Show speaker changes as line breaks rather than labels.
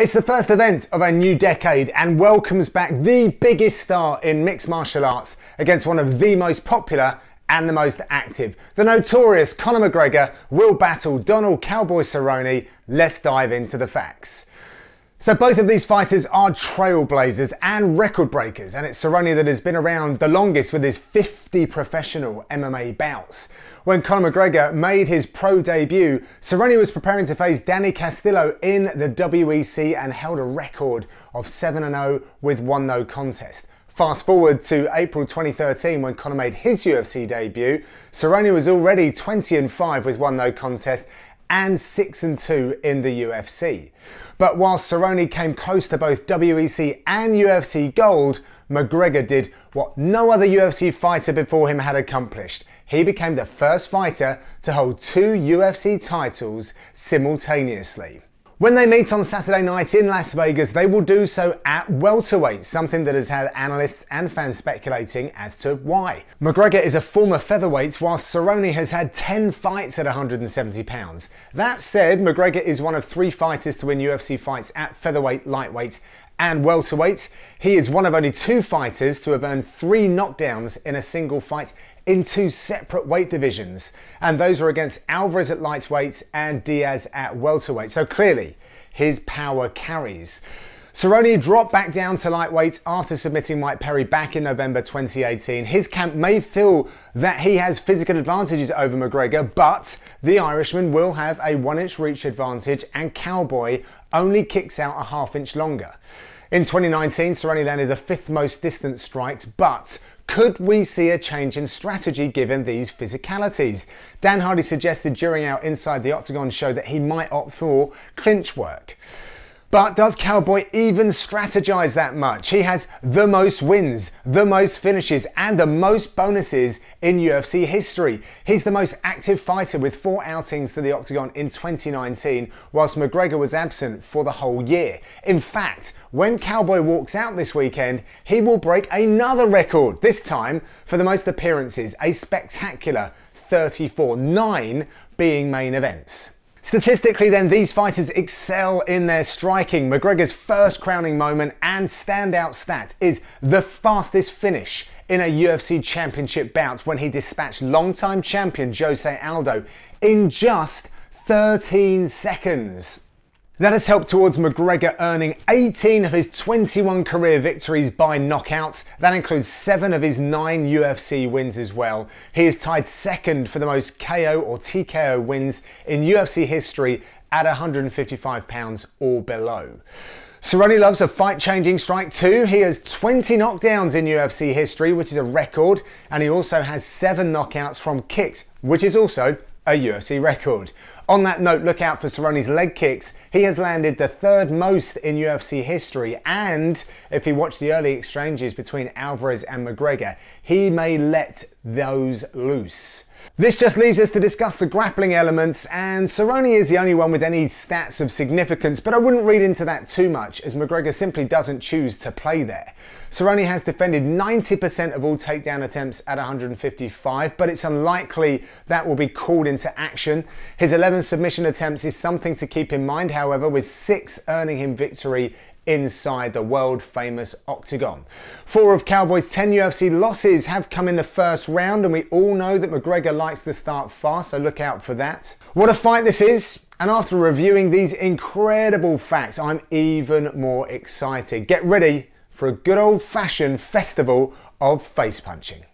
It's the first event of a new decade and welcomes back the biggest star in mixed martial arts against one of the most popular and the most active. The notorious Conor McGregor will battle Donald Cowboy Cerrone. Let's dive into the facts. So both of these fighters are trailblazers and record breakers, and it's Cerrone that has been around the longest with his 50 professional MMA bouts. When Conor McGregor made his pro debut, Cerrone was preparing to face Danny Castillo in the WEC and held a record of 7-0 with 1 no contest. Fast forward to April 2013 when Conor made his UFC debut, Cerrone was already 20-5 with 1 no contest and 6-2 in the UFC. But while Cerrone came close to both WEC and UFC gold, McGregor did what no other UFC fighter before him had accomplished. He became the first fighter to hold 2 UFC titles simultaneously. When they meet on Saturday night in Las Vegas, they will do so at welterweight, something that has had analysts and fans speculating as to why. McGregor is a former featherweight, whilst Cerrone has had 10 fights at 170 pounds. That said, McGregor is one of 3 fighters to win UFC fights at featherweight, lightweight and welterweight. He is one of only 2 fighters to have earned 3 knockdowns in a single fight in 2 separate weight divisions, and those are against Alvarez at lightweight and Diaz at welterweight, so clearly his power carries. Cerrone dropped back down to lightweight after submitting Mike Perry back in November 2018. His camp may feel that he has physical advantages over McGregor, but the Irishman will have a 1-inch reach advantage and Cowboy only kicks out a ½ inch longer. In 2019, Cerrone landed the 5th most distance strikes, but could we see a change in strategy given these physicalities? Dan Hardy suggested during our Inside the Octagon show that he might opt for clinch work. But does Cowboy even strategize that much? He has the most wins, the most finishes, and the most bonuses in UFC history. He's the most active fighter with 4 outings to the Octagon in 2019, whilst McGregor was absent for the whole year. In fact, when Cowboy walks out this weekend, he will break another record, this time for the most appearances, a spectacular 34, 9 being main events. Statistically then, these fighters excel in their striking. McGregor's first crowning moment and standout stat is the fastest finish in a UFC championship bout when he dispatched longtime champion Jose Aldo in just 13 seconds. That has helped towards McGregor earning 18 of his 21 career victories by knockouts. That includes 7 of his 9 UFC wins as well. He is tied second for the most KO or TKO wins in UFC history at 155 pounds or below. Cerrone loves a fight-changing strike too. He has 20 knockdowns in UFC history, which is a record, and he also has 7 knockouts from kicks, which is also a UFC record. On that note, look out for Cerrone's leg kicks. He has landed the 3rd most in UFC history, and if you watch the early exchanges between Alvarez and McGregor, he may let those loose. This just leaves us to discuss the grappling elements, and Cerrone is the only one with any stats of significance, but I wouldn't read into that too much as McGregor simply doesn't choose to play there. Cerrone has defended 90% of all takedown attempts at 155, but it's unlikely that will be called into action. His 11 submission attempts is something to keep in mind, however, with 6 earning him victory inside the world famous Octagon. 4 of Cowboy's 10 UFC losses have come in the first round, and we all know that McGregor likes to start fast, so look out for that. What a fight this is, and after reviewing these incredible facts, I'm even more excited. Get ready for a good old-fashioned festival of face punching.